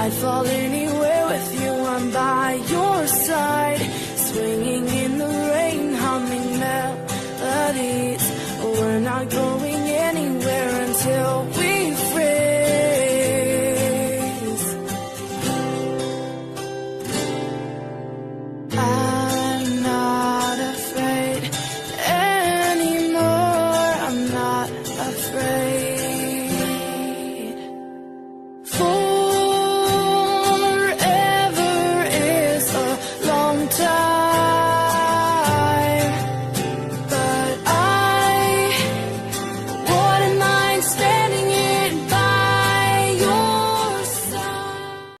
I'd fall anywhere with you, I'm by your side, swinging in the rain, humming melodies. We're not going